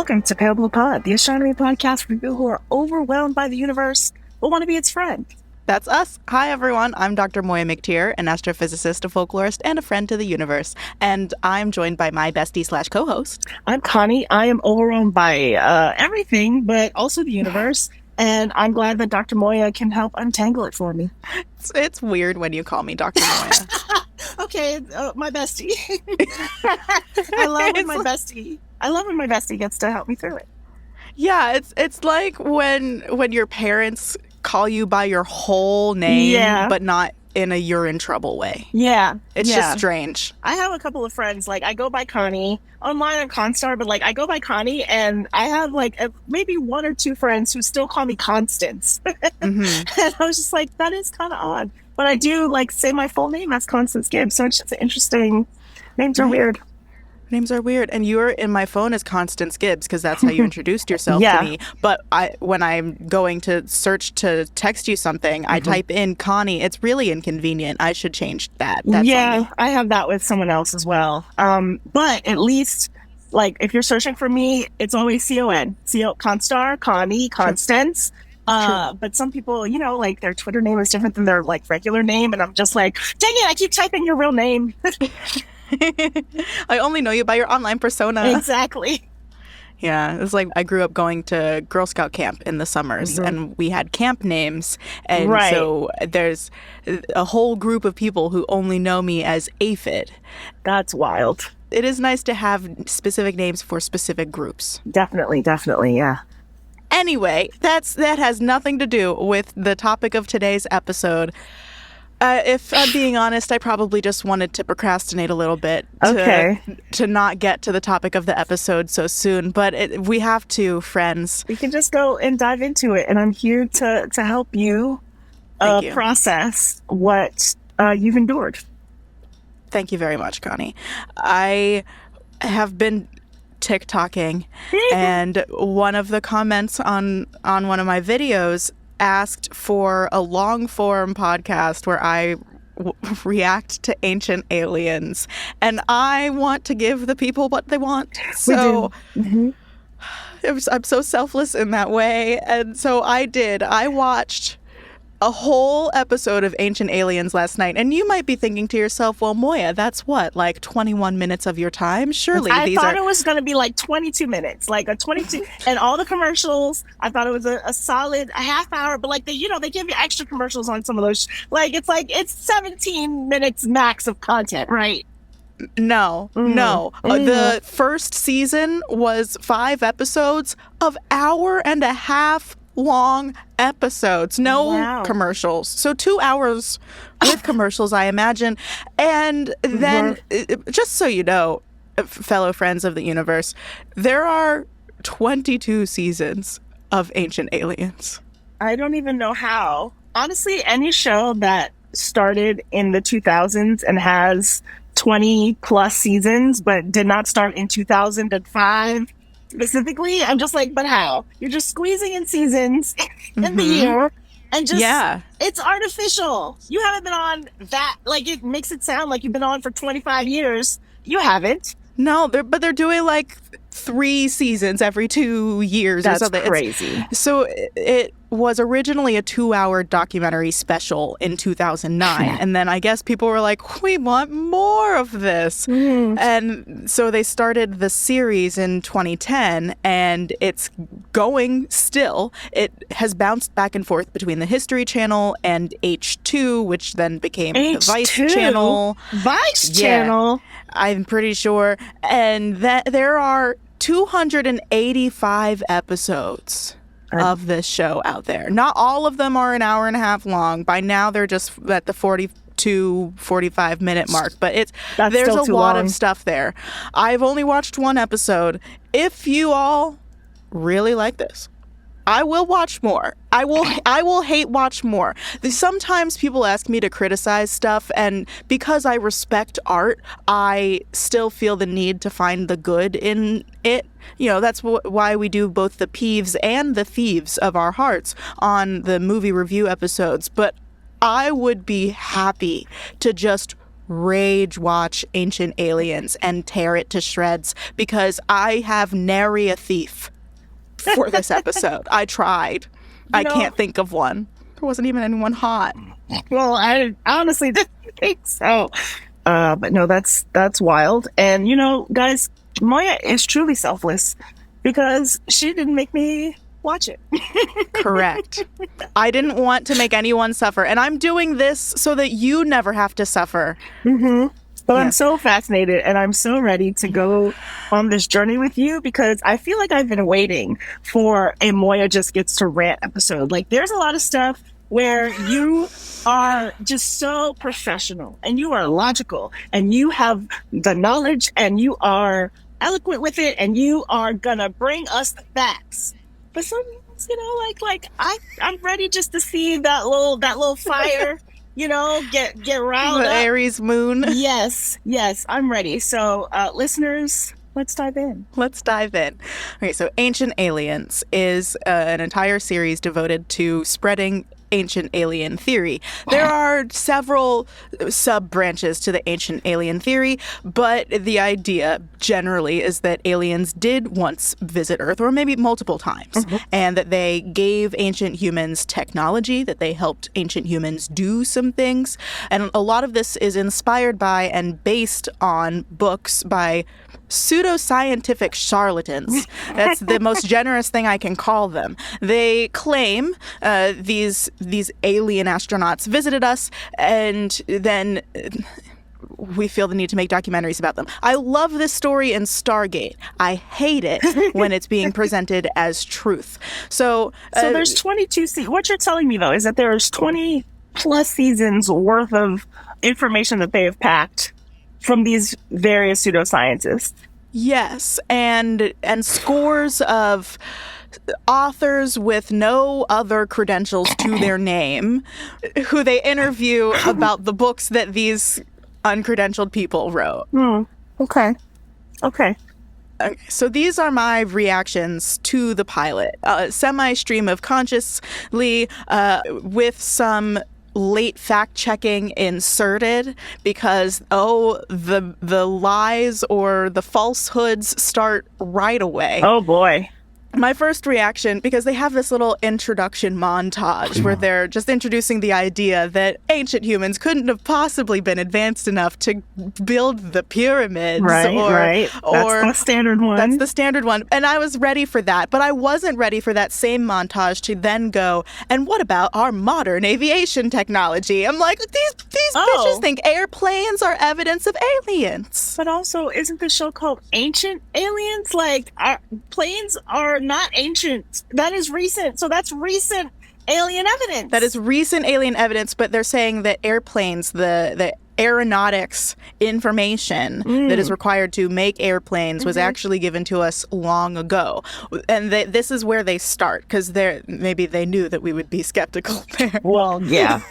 Welcome to Pale Blue Pod, the astronomy podcast for people who are overwhelmed by the universe but want to be its friend. That's us. Hi, everyone. I'm Dr. Moiya McTier, an astrophysicist, a folklorist, and a friend to the universe. And I'm joined by my bestie / co-host. I'm Connie. I am overwhelmed by everything, but also the universe. And I'm glad that Dr. Moiya can help untangle it for me. It's weird when you call me Dr. Moiya. Okay, my bestie. I love when my bestie gets to help me through it. Yeah, it's like when your parents call you by your whole name, but not in a you're in trouble way. Yeah. It's just strange. I have a couple of friends, like I go by Connie online on ConStar, but like I go by Connie, and I have like maybe one or two friends who still call me Constance. Mm-hmm. And I was just like, that is kind of odd. But I do like say my full name as Constance Gibbs, so it's just interesting. Names are weird. Names are weird. And you're in my phone as Constance Gibbs because that's how you introduced yourself to me. But when I'm going to search to text you something, I type in Connie. It's really inconvenient. I should change that. That's on me. I have that with someone else as well. But at least, like, if you're searching for me, it's always CON. ConStar, Connie, Constance. But some people, you know, like their Twitter name is different than their like regular name. And I'm just like, dang it, I keep typing your real name. I only know you by your online persona. Exactly. Yeah, it's like I grew up going to Girl Scout camp in the summers, and we had camp names. And so there's a whole group of people who only know me as Aphid. That's wild. It is nice to have specific names for specific groups. Definitely, yeah. Anyway, that has nothing to do with the topic of today's episode. If I'm being honest, I probably just wanted to procrastinate a little bit to not get to the topic of the episode so soon. But we have to, friends. We can just go and dive into it. And I'm here to help you, process what you've endured. Thank you very much, Connie. I have been TikToking, and one of the comments on one of my videos asked for a long-form podcast where I react to ancient aliens, and I want to give the people what they want. So I'm so selfless in that way, and so I did. I watched a whole episode of Ancient Aliens last night, and you might be thinking to yourself, well, Moiya, that's what, like 21 minutes of your time? Surely I thought it was going to be like 22 minutes, like a 22, and all the commercials. I thought it was a solid half hour, but like they give you extra commercials on some of those. It's 17 minutes max of content, right? No. The first season was 5 episodes of hour-and-a-half long episodes, commercials. So 2 hours with commercials, I imagine. And then, just so you know, fellow friends of the universe, there are 22 seasons of Ancient Aliens. I don't even know how. Honestly, any show that started in the 2000s and has 20 plus seasons, but did not start in 2005, specifically, I'm just like, but how? You're just squeezing in seasons in the year, and just, it's artificial. You haven't been on that, like, it makes it sound like you've been on for 25 years. You haven't. No, but they're doing like 3 seasons every 2 years or something. That's crazy. So it was originally a 2-hour documentary special in 2009. And then I guess people were like, we want more of this. And so they started the series in 2010, and it's going still. It has bounced back and forth between the History Channel and H2, which then became the Vice Channel. Vice Channel? I'm pretty sure. And that there are 285 episodes of this show out there. Not all of them are an hour and a half long. By now, they're just at the 42, 45 minute mark. But there's a lot of stuff there. I've only watched 1 episode. If you all really like this, I will watch more. I will hate watch more. Sometimes people ask me to criticize stuff, and because I respect art, I still feel the need to find the good in it. You know, that's why we do both the peeves and the thieves of our hearts on the movie review episodes. But I would be happy to just rage watch Ancient Aliens and tear it to shreds because I have nary a thief for this episode. I tried. I can't think of one. There wasn't even anyone hot. Well, I honestly didn't think so. But no, that's wild. And, guys, Moiya is truly selfless because she didn't make me watch it. Correct. I didn't want to make anyone suffer. And I'm doing this so that you never have to suffer. Mm-hmm. But I'm so fascinated and I'm so ready to go on this journey with you because I feel like I've been waiting for a Moiya Just Gets to Rant episode. Like, there's a lot of stuff where you are just so professional and you are logical and you have the knowledge and you are eloquent with it and you are gonna bring us the facts. But sometimes, I'm ready just to see that little fire, get riled the up. Aries moon. Yes, I'm ready. So, listeners, let's dive in. Okay, so Ancient Aliens is an entire series devoted to spreading ancient alien theory. There are several sub-branches to the ancient alien theory, but the idea generally is that aliens did once visit Earth, or maybe multiple times, and that they gave ancient humans technology, that they helped ancient humans do some things. And a lot of this is inspired by and based on books by pseudoscientific charlatans. That's the most generous thing I can call them. They claim these alien astronauts visited us, and then we feel the need to make documentaries about them. I love this story in Stargate. I hate it when it's being presented as truth. So there's 22 seasons. What you're telling me, though, is that there's 20 plus seasons worth of information that they have packed from these various pseudoscientists. Yes, and scores of authors with no other credentials to their name who they interview about the books that these uncredentialed people wrote. Okay. So these are my reactions to the pilot. Semi-stream of consciously with some late fact-checking inserted because, the lies or the falsehoods start right away. Oh, boy. My first reaction, because they have this little introduction montage where they're just introducing the idea that ancient humans couldn't have possibly been advanced enough to build the pyramids. Right. That's the standard one. That's the standard one. And I was ready for that. But I wasn't ready for that same montage to then go, and what about our modern aviation technology? I'm like, these bitches think airplanes are evidence of aliens. But also, isn't the show called Ancient Aliens? Like, our planes are not ancient. That is recent. So that's recent alien evidence. That is recent alien evidence, but they're saying that airplanes, the aeronautics information that is required to make airplanes was actually given to us long ago. And this is where they start, because maybe they knew that we would be skeptical there. Well, yeah.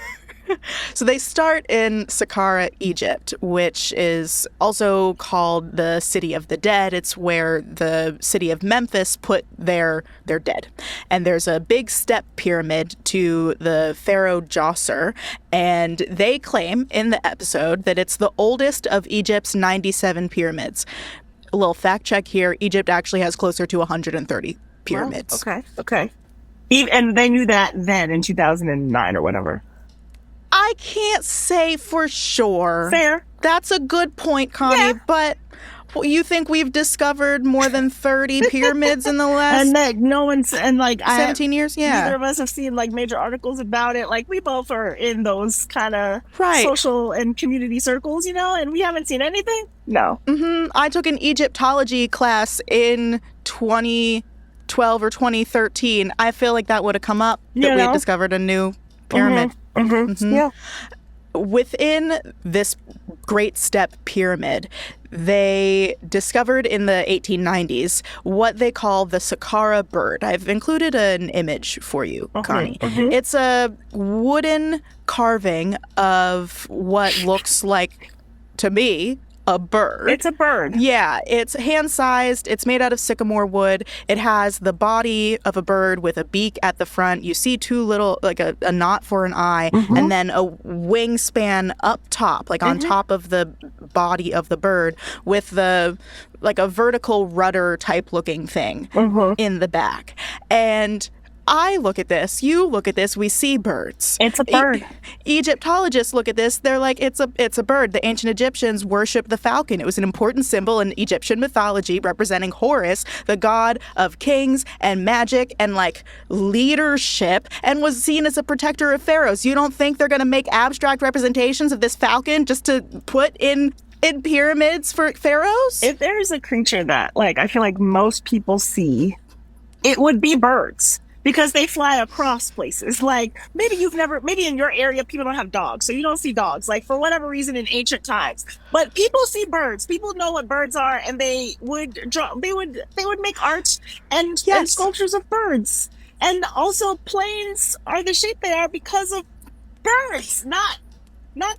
So they start in Saqqara, Egypt, which is also called the City of the Dead. It's where the city of Memphis put their dead. And there's a big step pyramid to the Pharaoh Djoser, and they claim in the episode that it's the oldest of Egypt's 97 pyramids. A little fact check here, Egypt actually has closer to 130 pyramids. Well, okay. And they knew that then in 2009 or whatever. I can't say for sure. Fair. That's a good point, Connie, but you think we've discovered more than 30 pyramids in the last and that no one's 17 years? Yeah. Neither of us have seen major articles about it. Like, we both are in those kind of social and community circles, and we haven't seen anything. No. I took an Egyptology class in 2012 or 2013. I feel like that would have come up that we had discovered a new pyramid. Yeah. Within this Great Step Pyramid, they discovered in the 1890s what they call the Saqqara bird. I've included an image for you, Connie. It's a wooden carving of what looks like, to me, a bird. It's a bird. Yeah, it's hand-sized. It's made out of sycamore wood. It has the body of a bird with a beak at the front. You see two little, like a knot for an eye, and then a wingspan up top, like on top of the body of the bird with the, like a vertical rudder type looking thing in the back. And I look at this, you look at this, we see birds. It's a bird. Egyptologists look at this, they're like, it's a bird. The ancient Egyptians worshipped the falcon. It was an important symbol in Egyptian mythology representing Horus, the god of kings and magic and like leadership, and was seen as a protector of pharaohs. You don't think they're going to make abstract representations of this falcon just to put in pyramids for pharaohs? If there is a creature that, like, I feel like most people see, it would be birds. Because they fly across places. Like, maybe in your area, people don't have dogs, so you don't see dogs, like, for whatever reason in ancient times. But people see birds. People know what birds are, and they would make art and sculptures of birds. And also, planes are the shape they are because of birds, not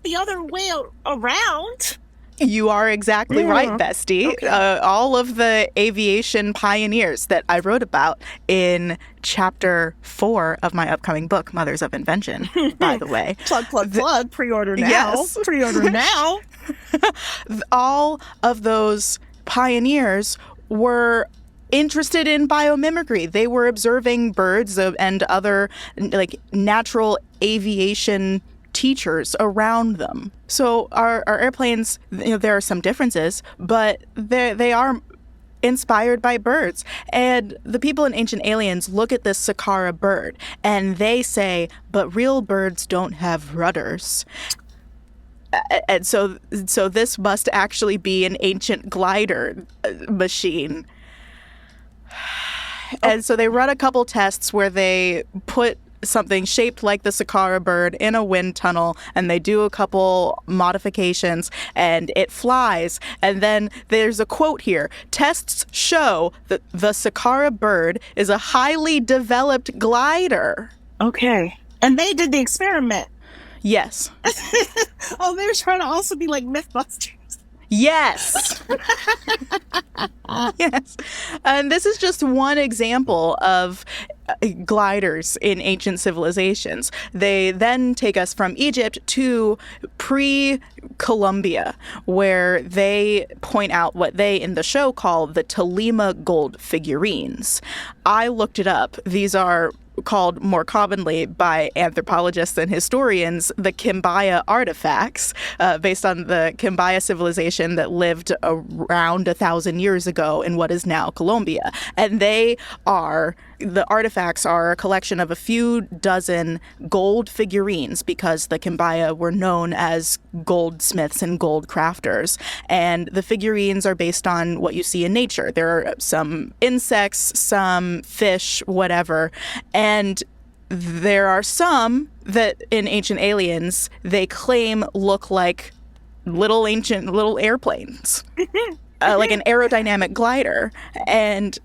the other way around. You are exactly right, bestie. Okay. All of the aviation pioneers that I wrote about in chapter 4 of my upcoming book, Mothers of Invention, by the way. Plug. Pre-order now. Yes. Pre-order now. All of those pioneers were interested in biomimicry. They were observing birds and other like natural aviation teachers around them. So our airplanes, there are some differences, but they are inspired by birds. And the people in Ancient Aliens look at this Saqqara bird and they say, but real birds don't have rudders. And so this must actually be an ancient glider machine. And so they run a couple tests where they put something shaped like the Saqqara bird in a wind tunnel, and they do a couple modifications and it flies. And then there's a quote here: tests show that the Saqqara bird is a highly developed glider. Okay. And they did the experiment. Yes. Oh, they were trying to also be like Mythbusters. Yes. Yes. And this is just one example of gliders in ancient civilizations. They then take us from Egypt to pre-Columbia, where they point out what they in the show call the Tolima gold figurines. I looked it up. These are called more commonly by anthropologists and historians the Kimbaya artifacts, based on the Kimbaya civilization that lived around 1,000 years ago in what is now Colombia. And the artifacts are a collection of a few dozen gold figurines, because the Kimbaya were known as goldsmiths and gold crafters. And the figurines are based on what you see in nature. There are some insects, some fish, whatever. And there are some that in Ancient Aliens they claim look like little airplanes, like an aerodynamic glider. And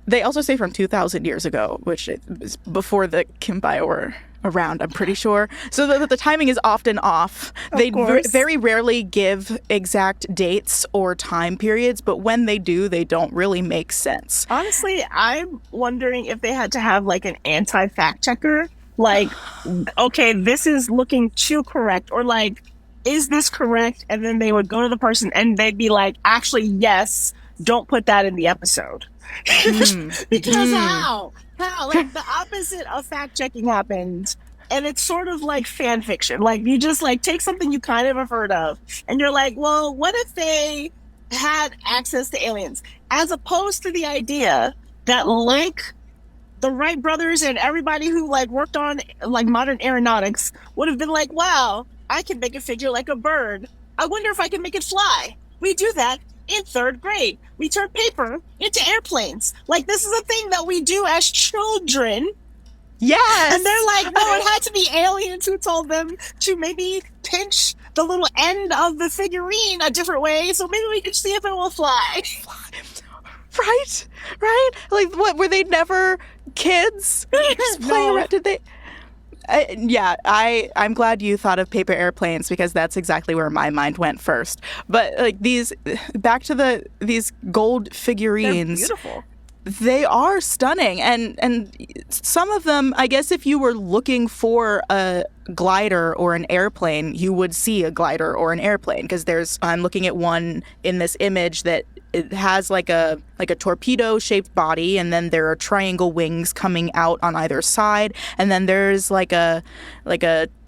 they also say from 2,000 years ago, which is before the Kimbaya were around, I'm pretty sure. So the timing is often off. They very rarely give exact dates or time periods, but when they do, they don't really make sense. Honestly, I'm wondering if they had to have like an anti-fact checker. Like, okay, this is looking too correct, or like, is this correct? And then they would go to the person and they'd be like, actually, yes, don't put that in the episode. Because how? Like, the opposite of fact checking happened, and it's sort of like fan fiction. Like, you just like take something you kind of have heard of, and you're like, well, what if they had access to aliens? As opposed to the idea that, like, the Wright brothers and everybody who like worked on like modern aeronautics would have been like, wow, I can make a figure like a bird. I wonder if I can make it fly. We do that in 3rd grade. We turn paper into airplanes. Like, this is a thing that we do as children. Yes. And they're like, no, it had to be aliens who told them to maybe pinch the little end of the figurine a different way, so maybe we can see if it will fly. Right? Like, what, were they never kids? Just playing around? Did they? I'm glad you thought of paper airplanes because that's exactly where my mind went first. But like back to these gold They're figurines. beautiful. They are stunning, and some of them, I guess, if you were looking for a glider or an airplane, you would see a glider or an airplane because I'm looking at one in this image that it has like a torpedo shaped body, and then there are triangle wings coming out on either side, and then there's like a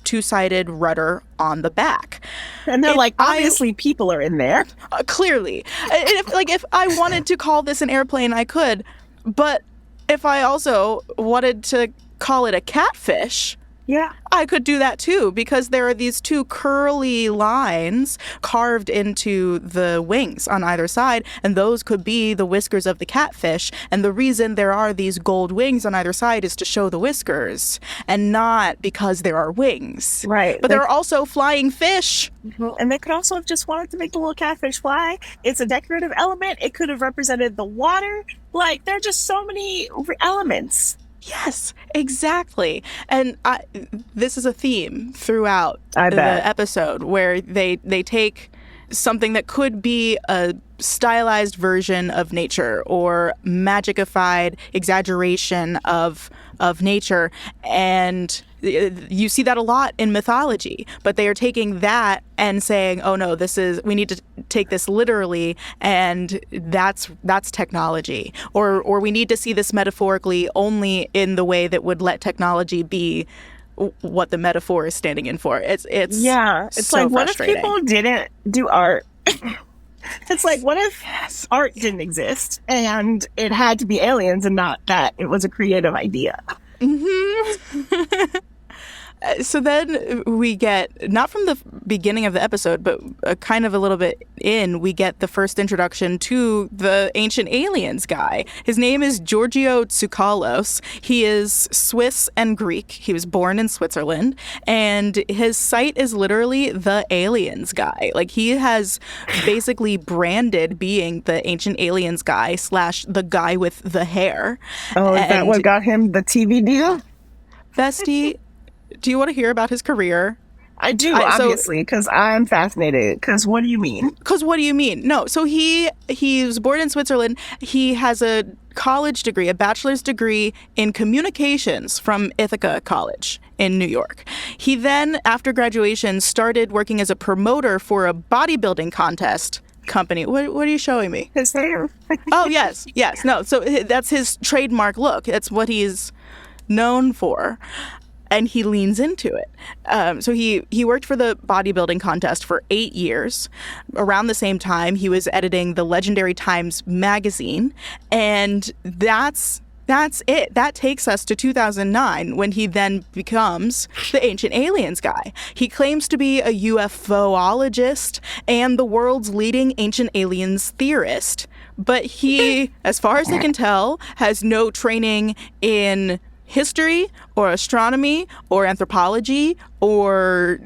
two-sided rudder on the back. And they're obviously people are in there. Clearly. If I wanted to call this an airplane, I could. But if I also wanted to call it a catfish, yeah, I could do that too, because there are these two curly lines carved into the wings on either side, and those could be the whiskers of the catfish. And the reason there are these gold wings on either side is to show the whiskers, and not because there are wings. Right. But there are also flying fish. And they could also have just wanted to make the little catfish fly. It's a decorative element. It could have represented the water. There are just so many elements. Yes, exactly. And this is a theme throughout the episode where they take something that could be a stylized version of nature or magicified exaggeration of nature, and you see that a lot in mythology, but they are taking that and saying, oh no, we need to take this literally, and that's technology, or we need to see this metaphorically only in the way that would let technology be what the metaphor is standing in for. It's so like, what if people didn't do art? It's like, what if art didn't exist and it had to be aliens and not that it was a creative idea? Mm-hmm. So then we get, not from the beginning of the episode, but kind of a little bit in, we get the first introduction to the ancient aliens guy. His name is Giorgio Tsoukalos. He is Swiss and Greek. He was born in Switzerland, and his site is literally the aliens guy. He has basically branded being the ancient aliens guy / the guy with the hair. Oh, is that what got him the TV deal? Bestie, do you want to hear about his career? I do, obviously, because I'm fascinated. Because what do you mean? No, so he was born in Switzerland. He has a college degree, a bachelor's degree in communications from Ithaca College in New York. He then, after graduation, started working as a promoter for a bodybuilding contest company. What are you showing me? His hair. Oh, yes. No, so that's his trademark look. That's what he's known for. And he leans into it. So he worked for the bodybuilding contest for 8 years. Around the same time, he was editing the legendary Times magazine. And that's it. That takes us to 2009, when he then becomes the ancient aliens guy. He claims to be a UFOologist and the world's leading ancient aliens theorist. But he, as far as I can tell, has no training in history or astronomy or anthropology or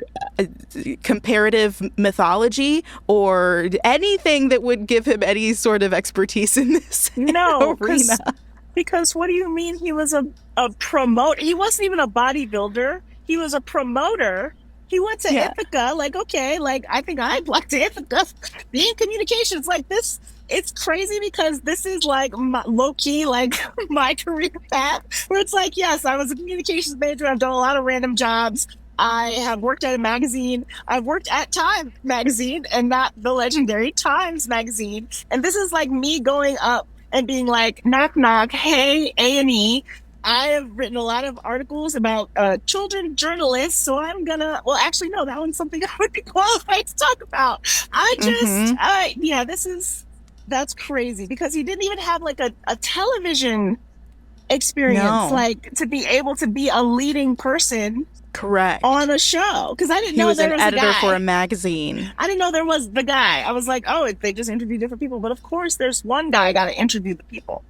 comparative mythology or anything that would give him any sort of expertise in this arena. Because what do you mean he was a promoter? He wasn't even a bodybuilder. He was a promoter. He went to Ithaca. I think I'd like to Ithaca. Being communications like this, it's crazy because this is low-key, my career path, where it's yes, I was a communications major. I've done a lot of random jobs. I have worked at a magazine. I've worked at Time magazine and not the legendary Times magazine. And this is me going up and being knock, knock, hey, A&E. I have written a lot of articles about children journalists, so I'm gonna, actually, no, that one's something I would be qualified to talk about. That's crazy, because he didn't even have a television experience, to be able to be a leading person. Correct. On a show, because I didn't know there was an editor a guy for a magazine. I didn't know there was the guy. I was they just interview different people, but of course there's one guy got to interview the people.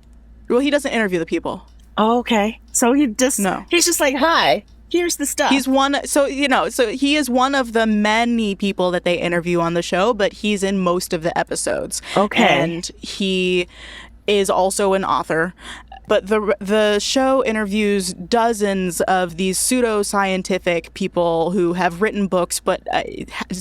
Well, he doesn't interview the people. Oh, okay. So he's just hi, here's the stuff. He's one, so he is one of the many people that they interview on the show, but he's in most of the episodes. Okay. And he is also an author. But the show interviews dozens of these pseudoscientific people who have written books but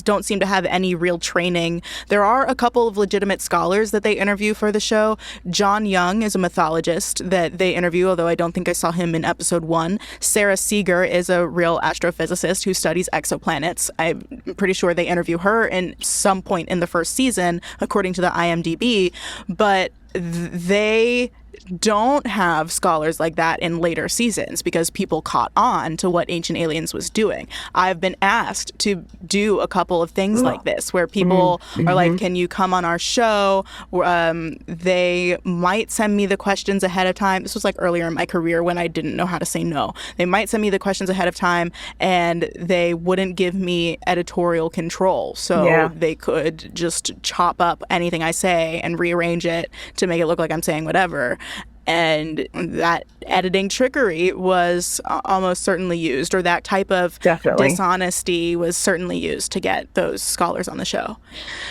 don't seem to have any real training. There are a couple of legitimate scholars that they interview for the show. John Young is a mythologist that they interview, although I don't think I saw him in episode 1. Sarah Seeger is a real astrophysicist who studies exoplanets. I'm pretty sure they interview her in some point in the first season, according to the IMDb. But they don't have scholars like that in later seasons because people caught on to what Ancient Aliens was doing. I've been asked to do a couple of things like this where people are like, can you come on our show? They might send me the questions ahead of time. This was like earlier in my career when I didn't know how to say no. They might send me the questions ahead of time and they wouldn't give me editorial control. So they could just chop up anything I say and rearrange it to make it look like I'm saying whatever. And that editing trickery was almost certainly used, or that type of dishonesty was certainly used to get those scholars on the show.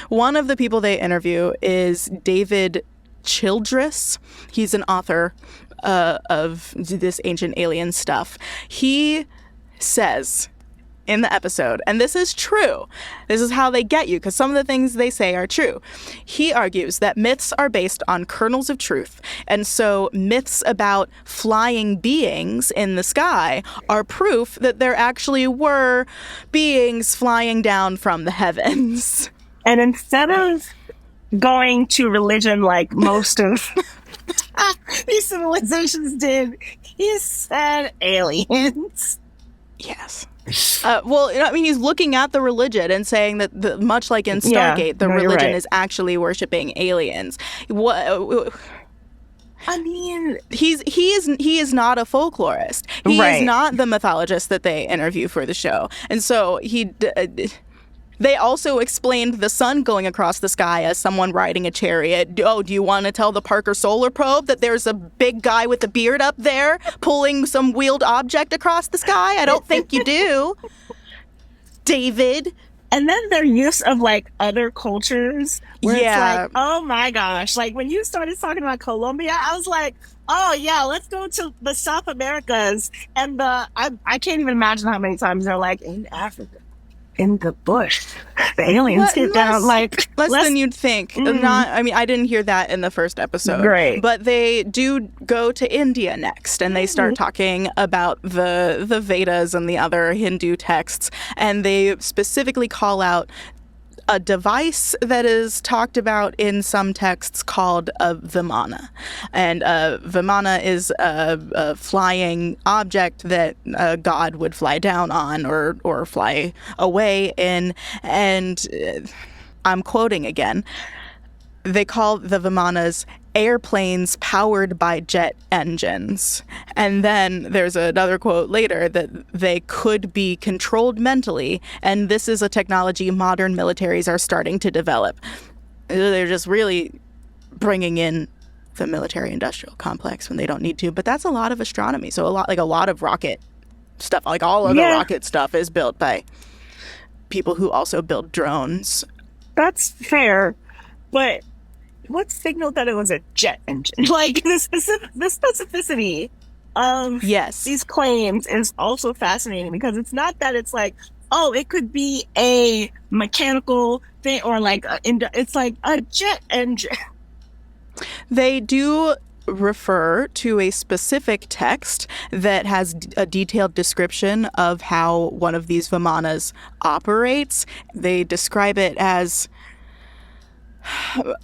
One of the people they interview is David Childress. He's an author of this Ancient Alien stuff. He says in the episode, and this is true, this is how they get you, because some of the things they say are true. He argues that myths are based on kernels of truth, and so myths about flying beings in the sky are proof that there actually were beings flying down from the heavens. And instead of going to religion like most of these civilizations did, he said aliens. Yes. Well, I mean, he's looking at the religion and saying that, much like in Stargate, the religion is actually worshiping aliens. What? I mean, he is not a folklorist. He is not the mythologist that they interview for the show, and so They also explained the sun going across the sky as someone riding a chariot. Oh, do you want to tell the Parker Solar Probe that there's a big guy with a beard up there pulling some wheeled object across the sky? I don't think you do. David. And then their use of, like, other cultures, where it's like, oh my gosh. Like, when you started talking about Colombia, I was like, oh yeah, let's go to the South Americas. And I can't even imagine how many times they're like, in Africa. In the bush, the aliens get down like less than you'd think. I mean, I didn't hear that in the first episode. Great, but they do go to India next, and they start talking about the Vedas and the other Hindu texts, and they specifically call out a device that is talked about in some texts called a vimana. And a vimana is a flying object that a god would fly down on or fly away in. And I'm quoting again. They call the vimanas airplanes powered by jet engines. And then there's another quote later that they could be controlled mentally, and this is a technology modern militaries are starting to develop. They're just really bringing in the military-industrial complex when they don't need to, but that's a lot of astronomy. So a lot of rocket stuff, like all of the rocket stuff is built by people who also build drones. That's fair, but what signaled that it was a jet engine? Like, the specificity of these claims is also fascinating, because it's not that it's like, oh, it could be a mechanical thing or like it's like a jet engine. They do refer to a specific text that has a detailed description of how one of these vimanas operates. They describe it as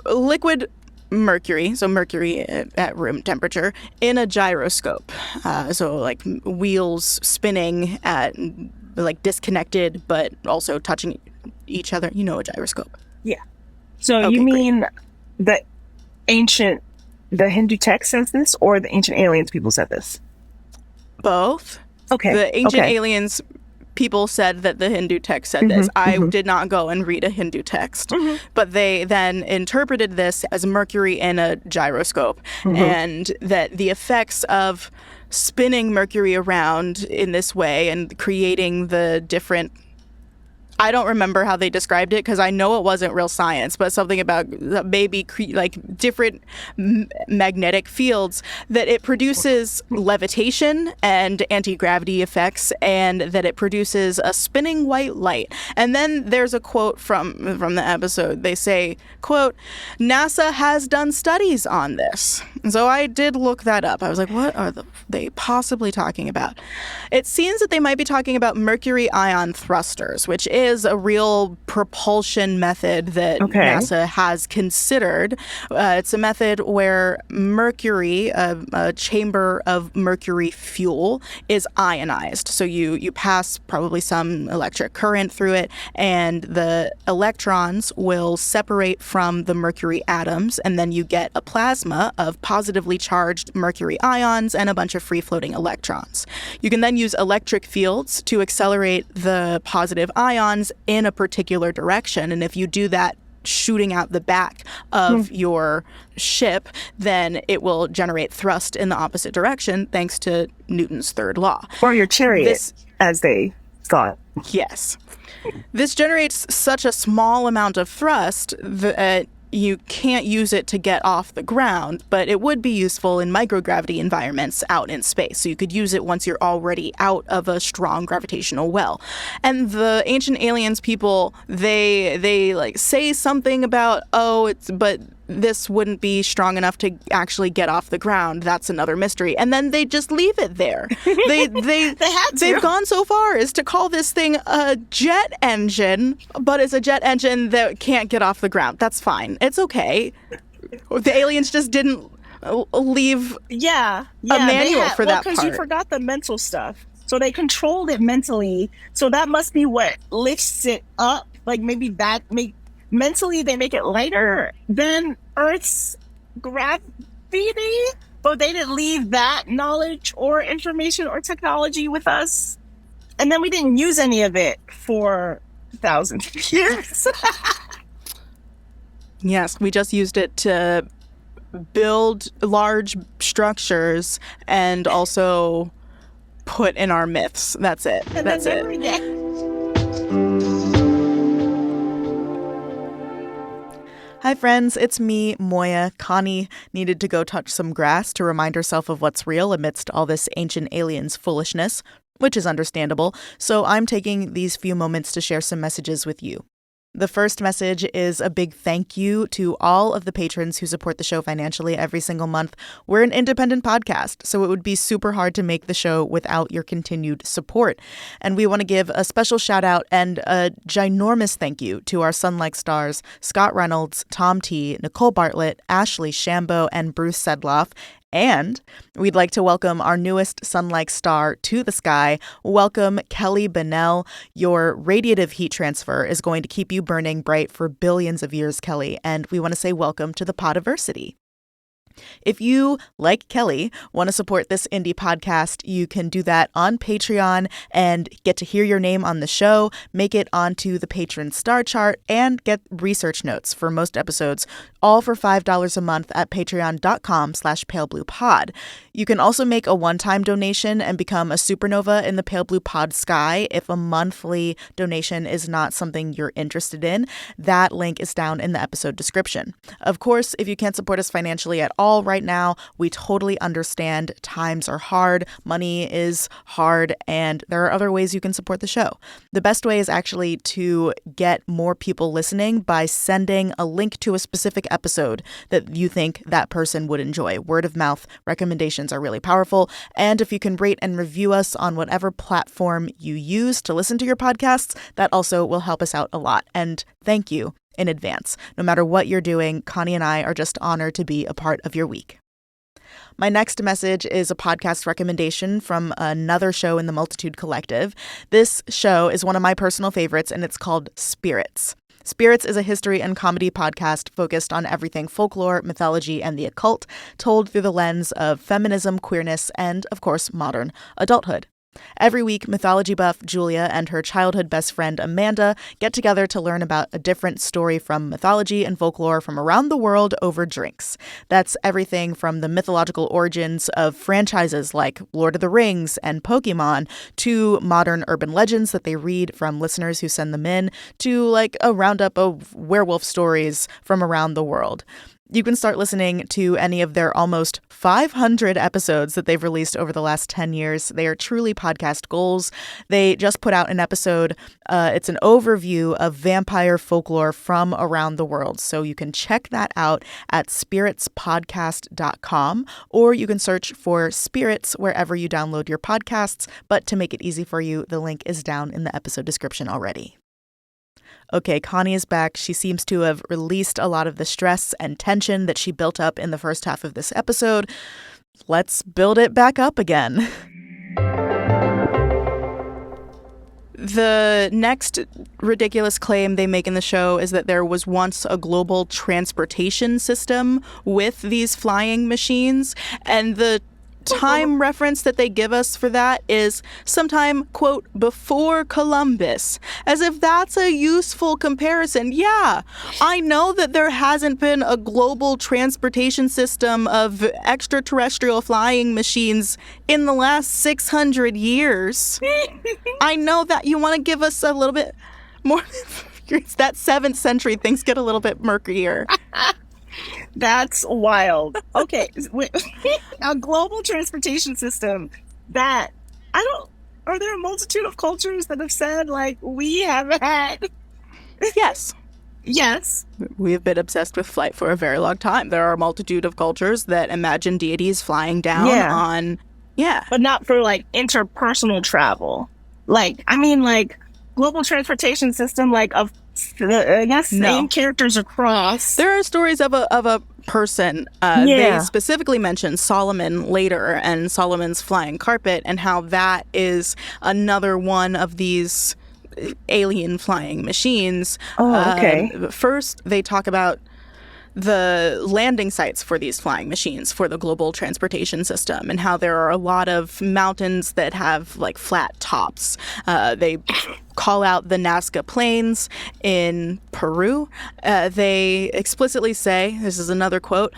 liquid mercury, so mercury at room temperature, in a gyroscope. So like wheels spinning at like disconnected but also touching each other. You know a gyroscope. Yeah. So okay, you mean the Hindu text says this, or the ancient aliens people said this? Both. Okay. The ancient aliens people said that the Hindu text said this. I did not go and read a Hindu text, but they then interpreted this as mercury in a gyroscope, and that the effects of spinning mercury around in this way and creating the different I don't remember how they described it because I know it wasn't real science, but something about maybe like different magnetic fields, that it produces levitation and anti-gravity effects, and that it produces a spinning white light. And then there's a quote from the episode. They say, quote, NASA has done studies on this. So I did look that up. I was like, what are they possibly talking about? It seems that they might be talking about mercury ion thrusters, which is a real propulsion method that NASA has considered. It's a method where mercury, a chamber of mercury fuel, is ionized. So you pass probably some electric current through it, and the electrons will separate from the mercury atoms, and then you get a plasma of positively charged mercury ions and a bunch of free-floating electrons. You can then use electric fields to accelerate the positive ions in a particular direction, and if you do that shooting out the back of your ship, then it will generate thrust in the opposite direction thanks to Newton's third law. Or your chariot, as they thought. Yes. This generates such a small amount of thrust that you can't use it to get off the ground, but it would be useful in microgravity environments out in space. So you could use it once you're already out of a strong gravitational well. And the ancient aliens people, they like say something about, but this wouldn't be strong enough to actually get off the ground. That's another mystery. And then they just leave it there. They've gone so far as to call this thing a jet engine, but it's a jet engine that can't get off the ground. That's fine. It's okay. The aliens just didn't leave a manual for that part. Because you forgot the mental stuff. So they controlled it mentally. So that must be what lifts it up. Like maybe mentally they make it lighter than Earth's gravity, but they didn't leave that knowledge or information or technology with us. And then we didn't use any of it for thousands of years. Yes, we just used it to build large structures and also put in our myths. That's it. That's it. Hi friends, it's me, Moiya. Connie needed to go touch some grass to remind herself of what's real amidst all this ancient aliens foolishness, which is understandable, so I'm taking these few moments to share some messages with you. The first message is a big thank you to all of the patrons who support the show financially every single month. We're an independent podcast, so it would be super hard to make the show without your continued support. And we want to give a special shout out and a ginormous thank you to our Sun-like stars, Scott Reynolds, Tom T., Nicole Bartlett, Ashley Shambo, and Bruce Sedloff. And we'd like to welcome our newest sun-like star to the sky. Welcome, Kelly Bennell. Your radiative heat transfer is going to keep you burning bright for billions of years, Kelly. And we want to say welcome to the Podiversity. If you, like Kelly, want to support this indie podcast, you can do that on Patreon and get to hear your name on the show, make it onto the patron star chart, and get research notes for most episodes, all for $5 a month at patreon.com/palebluepod. You can also make a one-time donation and become a supernova in the Pale Blue Pod sky if a monthly donation is not something you're interested in. That link is down in the episode description. Of course, if you can't support us financially at all right now, we totally understand. Times are hard, money is hard, and there are other ways you can support the show. The best way is actually to get more people listening by sending a link to a specific episode that you think that person would enjoy. Word of mouth recommendations are really powerful. And if you can rate and review us on whatever platform you use to listen to your podcasts, that also will help us out a lot. And thank you in advance. No matter what you're doing, Connie and I are just honored to be a part of your week. My next message is a podcast recommendation from another show in the Multitude Collective. This show is one of my personal favorites, and it's called Spirits. Spirits is a history and comedy podcast focused on everything folklore, mythology, and the occult, told through the lens of feminism, queerness, and, of course, modern adulthood. Every week, mythology buff Julia and her childhood best friend Amanda get together to learn about a different story from mythology and folklore from around the world over drinks. That's everything from the mythological origins of franchises like Lord of the Rings and Pokemon to modern urban legends that they read from listeners who send them in to like a roundup of werewolf stories from around the world. You can start listening to any of their almost 500 episodes that they've released over the last 10 years. They are truly podcast goals. They just put out an episode. It's an overview of vampire folklore from around the world. So you can check that out at spiritspodcast.com, or you can search for Spirits wherever you download your podcasts. But to make it easy for you, the link is down in the episode description already. Okay, Connie is back. She seems to have released a lot of the stress and tension that she built up in the first half of this episode. Let's build it back up again. The next ridiculous claim they make in the show is that there was once a global transportation system with these flying machines, and the time reference that they give us for that is sometime, quote, before Columbus, as if that's a useful comparison. Yeah, I know that there hasn't been a global transportation system of extraterrestrial flying machines in the last 600 years. I know that you want to give us a little bit more. It's that 7th century, things get a little bit murkier. That's wild. Okay, a global transportation system that are there a multitude of cultures that have said, like, we have had? Yes. Yes. We have been obsessed with flight for a very long time. There are a multitude of cultures that imagine deities flying down on. Yeah. But not for, like, interpersonal travel. Like, I mean, like, global transportation system, like, of I guess same characters across. There are stories of a person. They specifically mention Solomon later and Solomon's flying carpet and how that is another one of these alien flying machines. Oh, okay. First, they talk about the landing sites for these flying machines for the global transportation system and how there are a lot of mountains that have like flat tops. They call out the Nazca Plains in Peru. They explicitly say, this is another quote,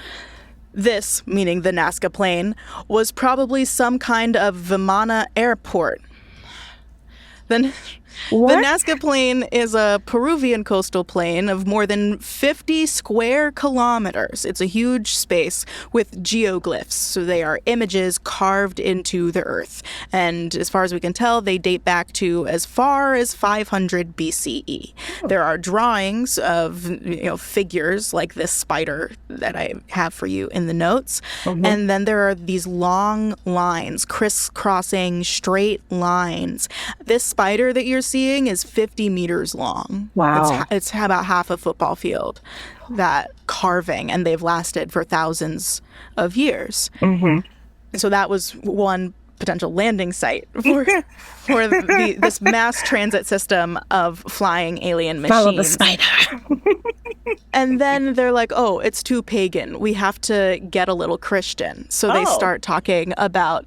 this, meaning the Nazca Plain, was probably some kind of Vimana airport. Then what? The Nazca Plain is a Peruvian coastal plain of more than 50 square kilometers. It's a huge space with geoglyphs, so they are images carved into the earth. And as far as we can tell, they date back to as far as 500 BCE. There are drawings of figures like this spider that I have for you in the notes. Mm-hmm. And then there are these long lines, crisscrossing straight lines. This spider that you're seeing is 50 meters long. Wow. It's about half a football field, that carving, and they've lasted for thousands of years. Mm-hmm. So that was one potential landing site for this mass transit system of flying alien machines. Follow the spider. And then they're like, oh, it's too pagan. We have to get a little Christian. So they start talking about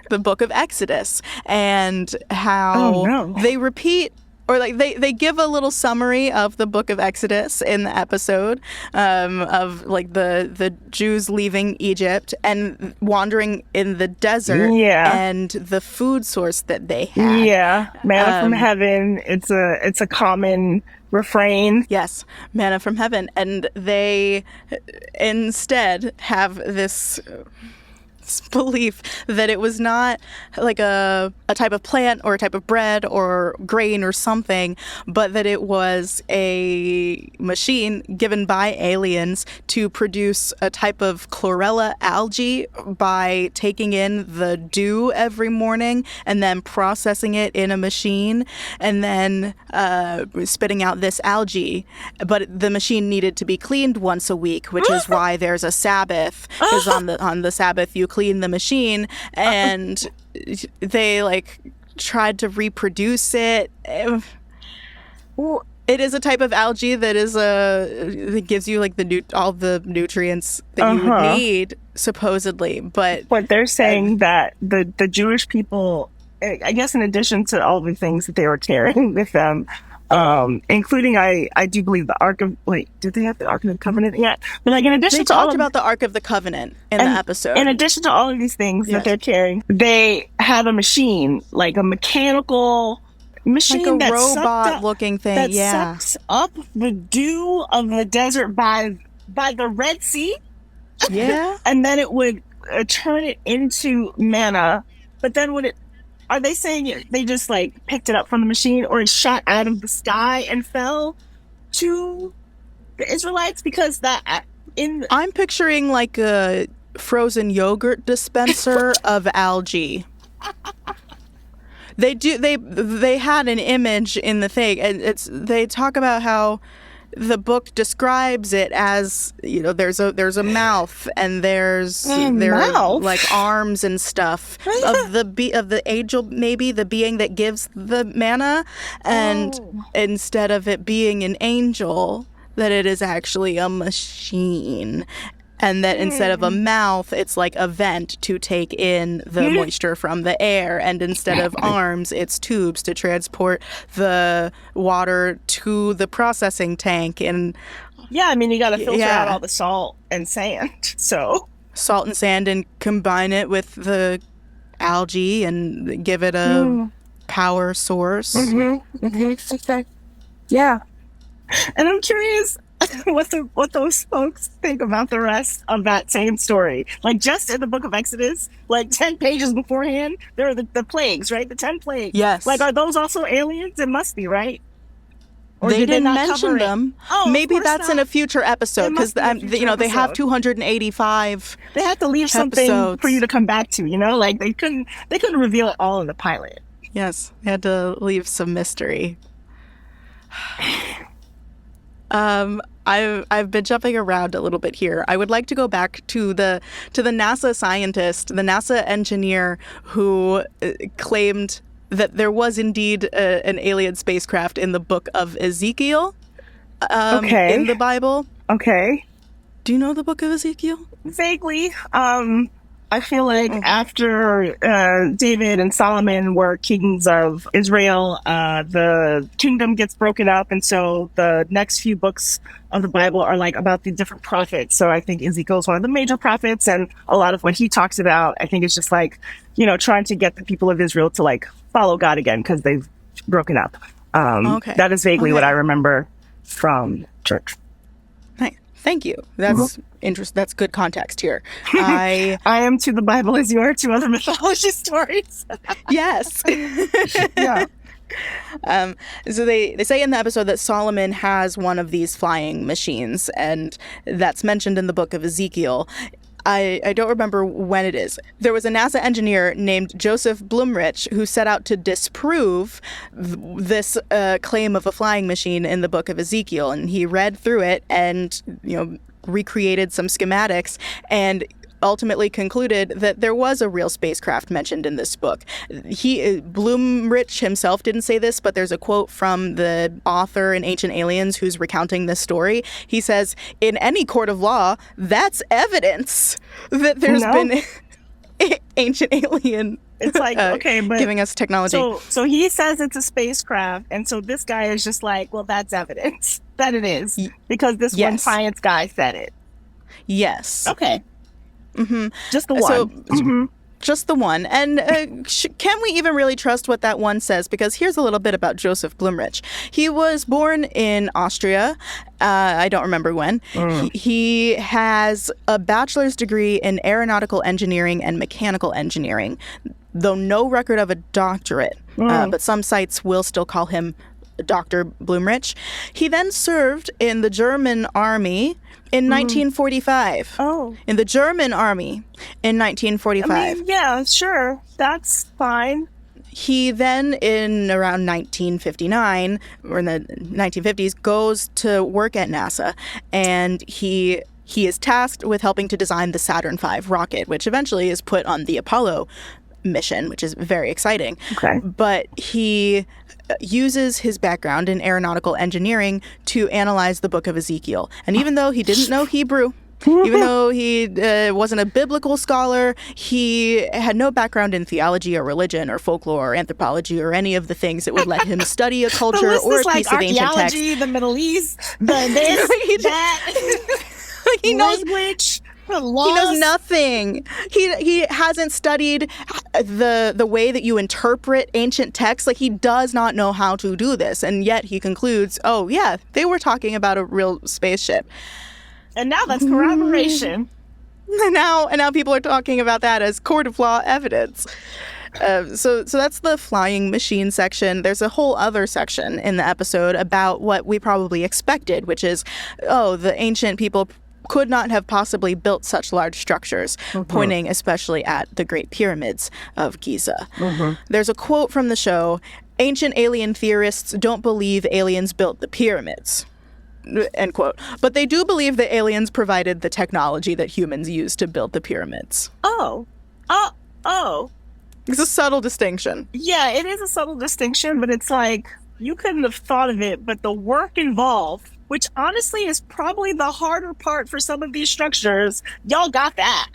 the book of Exodus and how they repeat or like they give a little summary of the book of Exodus in the episode of like the Jews leaving Egypt and wandering in the desert and the food source that they had. Yeah, manna from heaven. It's a common refrain. Yes, manna from heaven. And they instead have this belief that it was not like a type of plant or a type of bread or grain or something, but that it was a machine given by aliens to produce a type of chlorella algae by taking in the dew every morning and then processing it in a machine and then spitting out this algae. But the machine needed to be cleaned once a week, which is why there's a Sabbath, because on the Sabbath you clean the machine, and they like tried to reproduce it. It is a type of algae that that gives you like all the nutrients that you would need, supposedly. But they're saying that the Jewish people I guess in addition to all the things that they were carrying with them, including I do believe the Ark of wait, did they have the Ark of the Covenant yet? But like in addition They to all talked of, about the Ark of the Covenant in the episode. in addition to all of these things that Yes. they're carrying, they have a machine, like a mechanical machine, like a that sucked robot up, looking thing. that Yeah. sucks up the dew of the desert by the Red Sea, Yeah. and then it would turn it into manna. But then would it? Are they saying they just like picked it up from the machine, or it shot out of the sky and fell to the Israelites? Because that I'm picturing like a frozen yogurt dispenser of algae. They had an image in the thing, and they talk about how the book describes it as, you know, there's a mouth, and there are like arms and stuff of the angel, maybe the being that gives the manna, and instead of it being an angel, that it is actually a machine. And that instead of a mouth, it's like a vent to take in the moisture from the air. And instead of arms, it's tubes to transport the water to the processing tank. And yeah, I mean, you got to filter out all the salt and sand. So salt and sand, and combine it with the algae and give it a power source. Yeah. And I'm curious what those folks think about the rest of that same story. Like, just in the book of Exodus, like 10 pages beforehand, there are the plagues, right? The 10 plagues. Yes. Like, are those also aliens? It must be, right? Or they did didn't not mention cover it? them. Oh, maybe that's in a future episode, because It must be a future they have episode. 285. They had to leave something episodes for you to come back to, you know? Like, they couldn't reveal it all in the pilot. Yes, they had to leave some mystery. I've been jumping around a little bit here. I would like to go back to the NASA scientist, the NASA engineer who claimed that there was indeed an alien spacecraft in the book of Ezekiel. In the Bible. Okay. Do you know the book of Ezekiel? Vaguely. I feel like after David and Solomon were kings of Israel, the kingdom gets broken up, and so the next few books of the Bible are like about the different prophets. So I think Ezekiel is one of the major prophets, and a lot of what he talks about, I think, is just like, you know, trying to get the people of Israel to like follow God again because they've broken up. That is vaguely what I remember from church. Thank you. That's That's good context here. I am to the Bible as you are to other mythology stories. Yes. Yeah. So they say in the episode that Solomon has one of these flying machines, and that's mentioned in the book of Ezekiel. I don't remember when it is. There was a NASA engineer named Joseph Blumrich who set out to disprove this claim of a flying machine in the book of Ezekiel, and he read through it and, you know, recreated some schematics and ultimately concluded that there was a real spacecraft mentioned in this book. Blumrich himself didn't say this, but there's a quote from the author in Ancient Aliens who's recounting this story. He says, "In any court of law, that's evidence that there's been ancient alien." It's like, okay, but giving us technology. So he says it's a spacecraft, and so this guy is just like, well, that's evidence that it is because this one science guy said it. Yes. Okay. Mm-hmm. Just the one. Just the one. And can we even really trust what that one says? Because here's a little bit about Joseph Blumrich. He was born in Austria. I don't remember when. He has a bachelor's degree in aeronautical engineering and mechanical engineering, though no record of a doctorate. But some sites will still call him Dr. Blumrich. He then served in the German army in 1945. Oh. In the German army in 1945. I mean, yeah, sure. That's fine. He then, in around 1959, or in the 1950s, goes to work at NASA, and he is tasked with helping to design the Saturn V rocket, which eventually is put on the Apollo mission, which is very exciting. Okay. But he uses his background in aeronautical engineering to analyze the book of Ezekiel. And even though he didn't know Hebrew, Even though he wasn't a biblical scholar, he had no background in theology or religion or folklore or anthropology or any of the things that would let him study a culture or a piece of ancient text. The Middle East, the this, that, he knows language. He knows nothing. He hasn't studied the way that you interpret ancient texts. Like, he does not know how to do this, and yet he concludes, "Oh yeah, they were talking about a real spaceship." And now that's corroboration. And now people are talking about that as court of law evidence. So that's the flying machine section. There's a whole other section in the episode about what we probably expected, which is, the ancient people could not have possibly built such large structures, pointing especially at the Great Pyramids of Giza. There's a quote from the show: "Ancient alien theorists don't believe aliens built the pyramids." End quote. But they do believe that aliens provided the technology that humans used to build the pyramids. Oh. It's a subtle distinction. Yeah, it is a subtle distinction, but it's like, you couldn't have thought of it, but the work involved, which honestly is probably the harder part for some of these structures, y'all got that.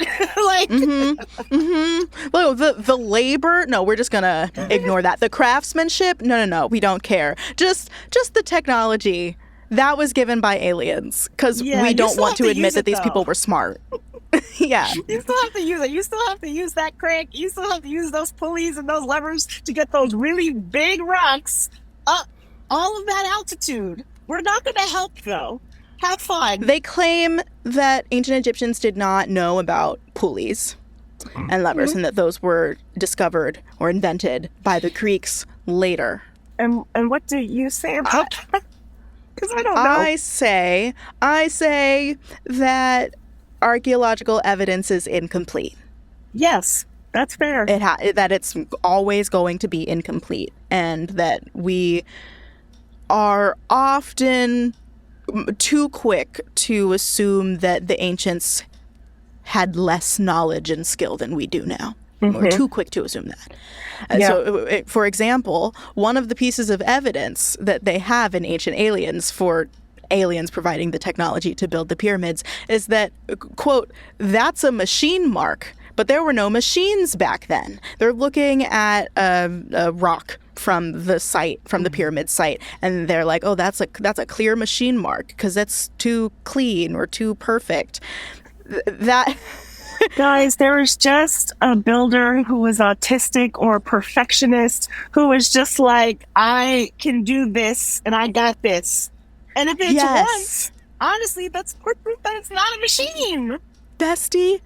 Well, the labor, no, we're just gonna ignore that. The craftsmanship, no, we don't care. Just the technology. That was given by aliens, because we don't want to admit that these people were smart. Yeah. You still have to use it. You still have to use that crank. You still have to use those pulleys and those levers to get those really big rocks up all of that altitude. We're not going to help, though. Have fun. They claim that ancient Egyptians did not know about pulleys and levers, and that those were discovered or invented by the Greeks later. And what do you say about that? Because I don't know. I say that archaeological evidence is incomplete. Yes, that's fair. That it's always going to be incomplete, and that we are often too quick to assume that the ancients had less knowledge and skill than we do now. We're too quick to assume that. So, for example, one of the pieces of evidence that they have in Ancient Aliens for aliens providing the technology to build the pyramids is that, quote, "that's a machine mark, but there were no machines back then." They're looking at a rock from the site, from the pyramid site, and they're like, "Oh, that's a clear machine mark because that's too clean or too perfect." That... Guys, there was just a builder who was autistic or a perfectionist who was just like, "I can do this and I got this." And if it's once, honestly, that's proof that it's not a machine. Bestie,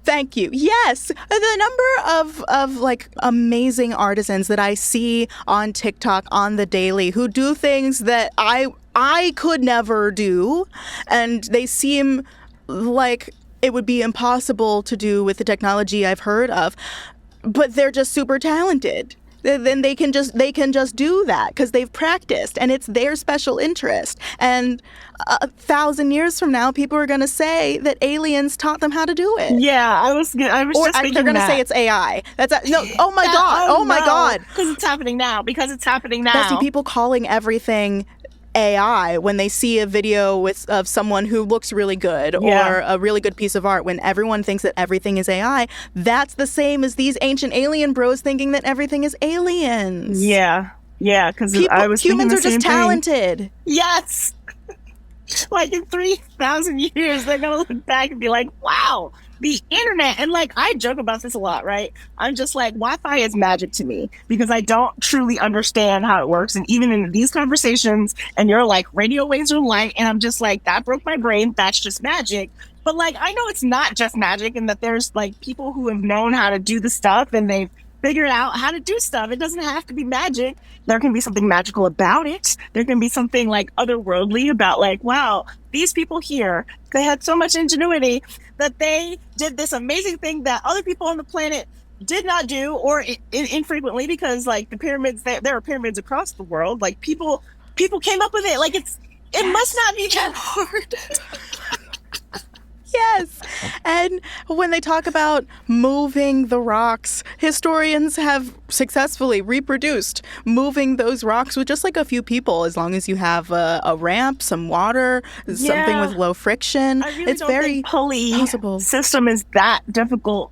thank you. Yes. The number of like amazing artisans that I see on TikTok on the daily who do things that I could never do, and they seem like it would be impossible to do with the technology I've heard of, but they're just super talented. Then they can just do that because they've practiced, and it's their special interest. And 1,000 years from now, people are going to say that aliens taught them how to do it. Yeah, I was just thinking they're going to say it's AI. Oh my god, because it's happening now. Bessie, people calling everything AI when they see a video of someone who looks really good or a really good piece of art, when everyone thinks that everything is AI, that's the same as these ancient alien bros thinking that everything is aliens. Yeah, because humans are just talented. Yes. Like in 3,000 years, they're going to look back and be like, wow, the internet. And like, I joke about this a lot, right? I'm just like, Wi-Fi is magic to me because I don't truly understand how it works. And even in these conversations, and you're like, radio waves are light. And I'm just like, that broke my brain. That's just magic. But like, I know it's not just magic, and that there's like people who have known how to do the stuff and they've figured out how to do stuff. It doesn't have to be magic. There can be something magical about it. There can be something like otherworldly about like, wow, these people here, they had so much ingenuity that they did this amazing thing that other people on the planet did not do, or infrequently, because like the pyramids, there are pyramids across the world. Like people came up with it. Like it must not be that hard. Yes. And when they talk about moving the rocks, historians have successfully reproduced moving those rocks with just like a few people, as long as you have a ramp, some water, something with low friction. I really it's don't very think pulley possible. system is that difficult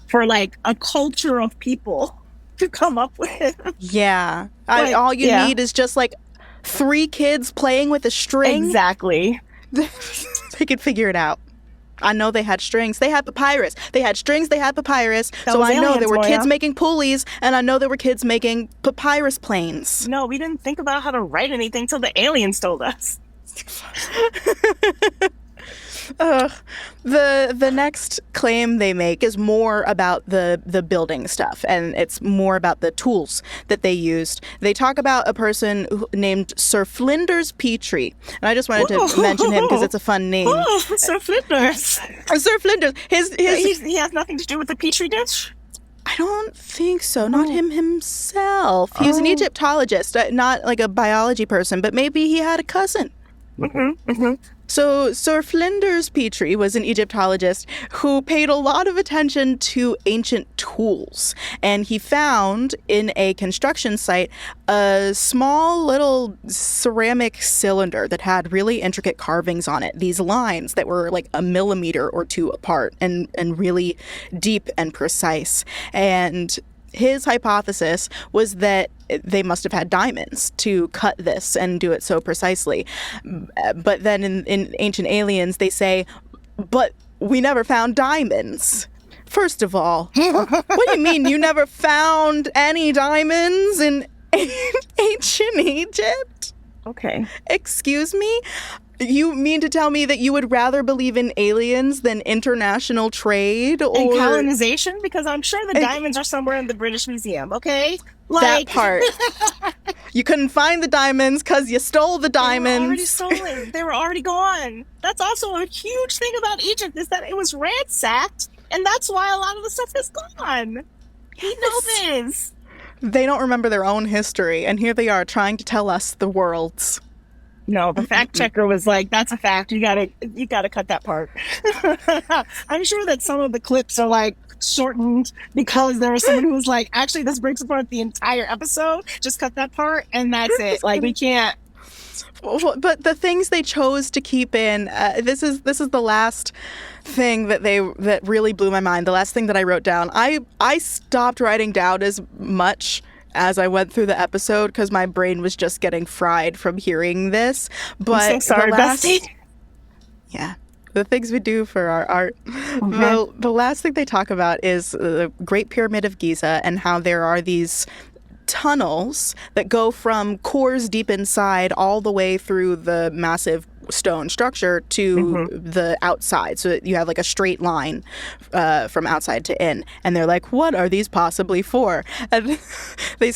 for like a culture of people to come up with. Yeah. All you need is just like 3 kids playing with a string. Exactly. They could figure it out. I know they had strings. They had papyrus. They had strings. They had papyrus. So I know there were kids making pulleys, and I know there were kids making papyrus planes. No, we didn't think about how to write anything till the aliens told us. The next claim they make is more about the building stuff, and it's more about the tools that they used. They talk about a person named Sir Flinders Petrie, and I just wanted to mention him because it's a fun name. Oh, Sir Flinders. Sir Flinders. He has nothing to do with the Petri dish? I don't think so. Not him himself. He was an Egyptologist, not like a biology person, but maybe he had a cousin. So Sir Flinders Petrie was an Egyptologist who paid a lot of attention to ancient tools. And he found in a construction site a small little ceramic cylinder that had really intricate carvings on it. These lines that were like a millimeter or 2 apart and really deep and precise. And his hypothesis was that they must have had diamonds to cut this and do it so precisely. But then in Ancient Aliens, they say, but we never found diamonds. First of all, what do you mean you never found any diamonds in ancient Egypt? Okay. Excuse me? You mean to tell me that you would rather believe in aliens than international trade or and colonization? Because I'm sure the diamonds are somewhere in the British Museum, okay? That part. You couldn't find the diamonds because you stole the diamonds. They were already stolen. They were already gone. That's also a huge thing about Egypt, is that it was ransacked, and that's why a lot of the stuff is gone. We know this. They don't remember their own history, and here they are trying to tell us the world's. No, the fact checker was like, that's a fact. You gotta cut that part. I'm sure that some of the clips are like shortened because there was someone who was like, actually, this breaks apart the entire episode. Just cut that part and that's it. Like, we can't. But the things they chose to keep in, this is the last thing that really blew my mind. The last thing that I wrote down. I stopped writing down as much as I went through the episode because my brain was just getting fried from hearing this. But I'm so sorry, Bestie. Yeah. The things we do for our art. The last thing they talk about is the Great Pyramid of Giza and how there are these tunnels that go from cores deep inside all the way through the massive stone structure to the outside, so that you have like a straight line from outside to in. And they're like, what are these possibly for? And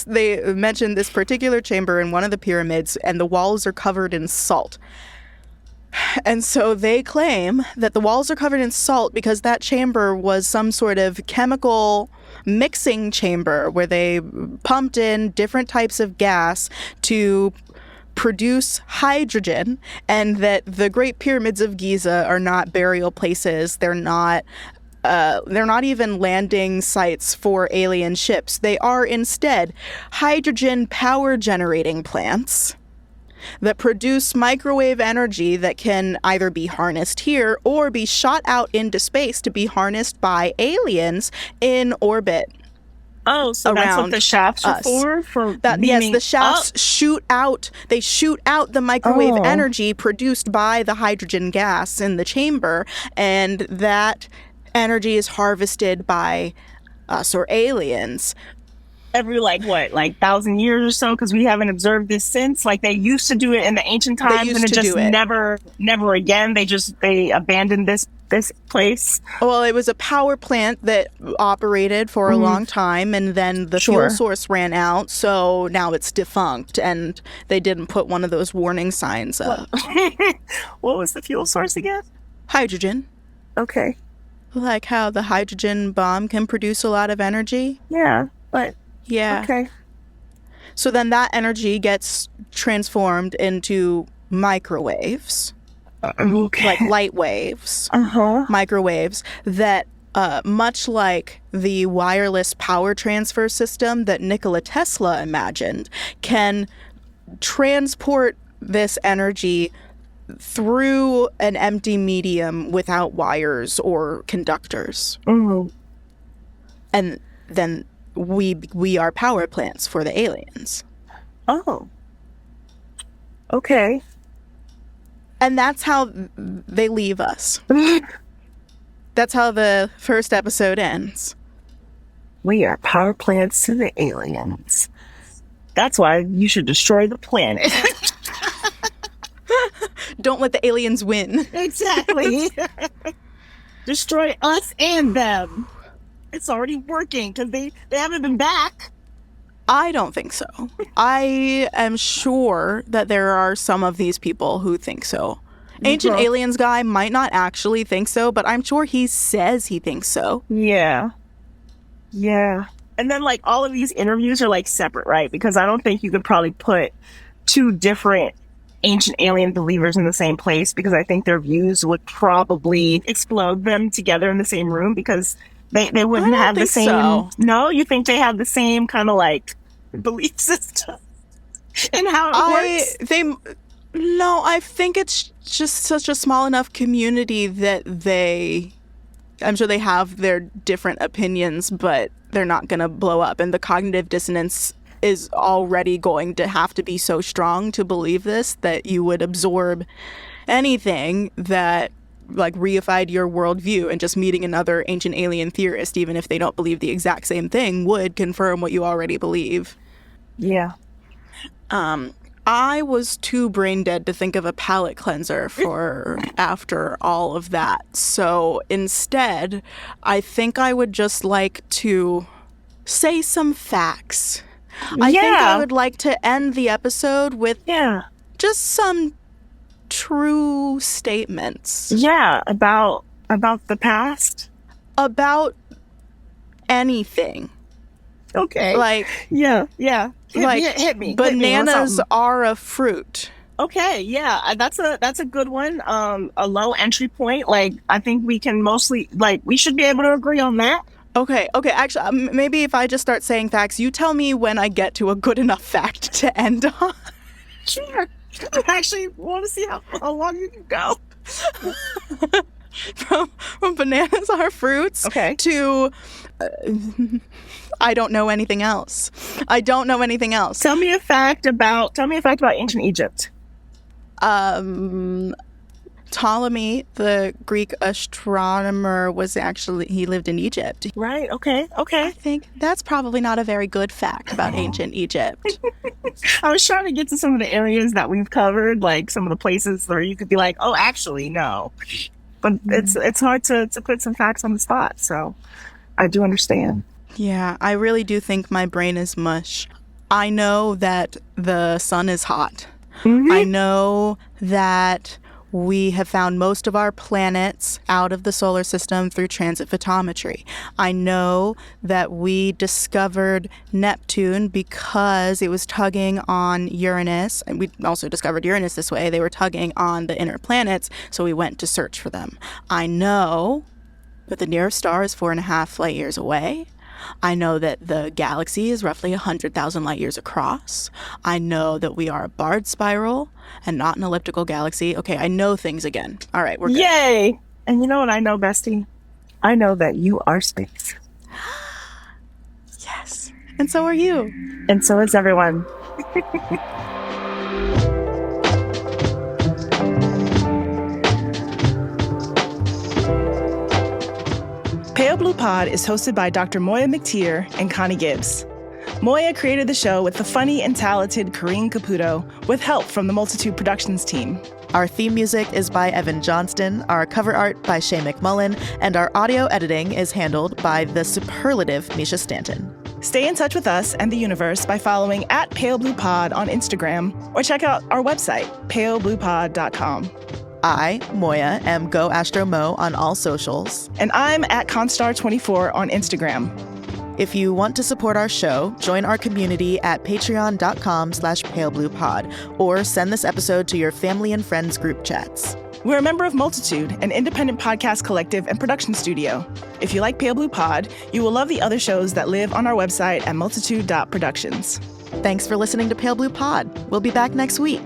they mentioned this particular chamber in one of the pyramids, and the walls are covered in salt. And so they claim that the walls are covered in salt because that chamber was some sort of chemical mixing chamber where they pumped in different types of gas to produce hydrogen, and that the Great Pyramids of Giza are not burial places. They're not even landing sites for alien ships. They are instead hydrogen power generating plants that produce microwave energy that can either be harnessed here or be shot out into space to be harnessed by aliens in orbit. Oh, so that's what the shafts are for? Yes, the shafts shoot out. They shoot out the microwave energy produced by the hydrogen gas in the chamber, and that energy is harvested by us or aliens. Every 1,000 years or so, because we haven't observed this since. Like, they used to do it in the ancient times, and it just never again. They abandoned this place. Well, it was a power plant that operated for a long time, and then the fuel source ran out, so now it's defunct, and they didn't put one of those warning signs up. What was the fuel source again? Hydrogen. Okay. Like how the hydrogen bomb can produce a lot of energy? Yeah, but... Yeah. Okay. So then that energy gets transformed into microwaves. Okay. like light waves, Uh-huh. microwaves, that much like the wireless power transfer system that Nikola Tesla imagined, can transport this energy through an empty medium without wires or conductors. Mm. And then we are power plants for the aliens. Oh. Okay. And that's how they leave us. That's how the first episode ends. We are power plants to the aliens. That's why you should destroy the planet. Don't let the aliens win. Exactly. Destroy us and them. It's already working because they haven't been back. I don't think so. I am sure that there are some of these people who think so. Ancient Aliens guy might not actually think so, but I'm sure he says he thinks so. Yeah. Yeah. And then, like, all of these interviews are, like, separate, right? Because I don't think you could probably put two different ancient alien believers in the same place, because I think their views would probably explode them together in the same room, because they wouldn't have the same... So. No? You think they have the same kind of, like, belief system and how it works? No, I think it's just such a small enough community that I'm sure they have their different opinions, but they're not going to blow up. And the cognitive dissonance is already going to have to be so strong to believe this that you would absorb anything that like reified your worldview, and just meeting another ancient alien theorist, even if they don't believe the exact same thing, would confirm what you already believe. Yeah. I was too brain dead to think of a palate cleanser for after all of that. So instead, I think I would just like to say some facts. I think I would like to end the episode with just some true statements. Yeah, about the past? About anything. Okay. Like, hit me. Bananas are a fruit. Okay, yeah, that's a good one. A low entry point. Like, I think we can mostly, like, we should be able to agree on that. Okay. Actually, maybe if I just start saying facts, you tell me when I get to a good enough fact to end on. Sure. I actually want to see how long you can go. From bananas are fruits to I don't know anything else. Tell me a fact about ancient Egypt. Ptolemy, the Greek astronomer, he lived in Egypt. Right, okay. I think that's probably not a very good fact about ancient Egypt. I was trying to get to some of the areas that we've covered, like some of the places where you could be like, oh, actually, no. But it's hard to put some facts on the spot, so I do understand. Yeah, I really do think my brain is mush. I know that the sun is hot. Mm-hmm. I know that we have found most of our planets out of the solar system through transit photometry. I know that we discovered Neptune because it was tugging on Uranus, and we also discovered Uranus this way. They were tugging on the inner planets, so we went to search for them. I know that the nearest star is 4.5 light years away. I know that the galaxy is roughly 100,000 light years across. I know that we are a barred spiral and not an elliptical galaxy. Okay, I know things again. All right, we're good. Yay! And you know what I know, bestie? I know that you are space. Yes. And so are you. And so is everyone. Pale Blue Pod is hosted by Dr. Moiya McTier and Connie Gibbs. Moiya created the show with the funny and talented Karine Caputo, with help from the Multitude Productions team. Our theme music is by Evan Johnston, our cover art by Shay McMullen, and our audio editing is handled by the superlative Misha Stanton. Stay in touch with us and the universe by following @PaleBluePod on Instagram, or check out our website, palebluepod.com. I, Moiya, am Go Astro Mo on all socials. And I'm @ConStar24 on Instagram. If you want to support our show, join our community at patreon.com/palebluepod or send this episode to your family and friends group chats. We're a member of Multitude, an independent podcast collective and production studio. If you like Pale Blue Pod, you will love the other shows that live on our website at multitude.productions. Thanks for listening to Pale Blue Pod. We'll be back next week.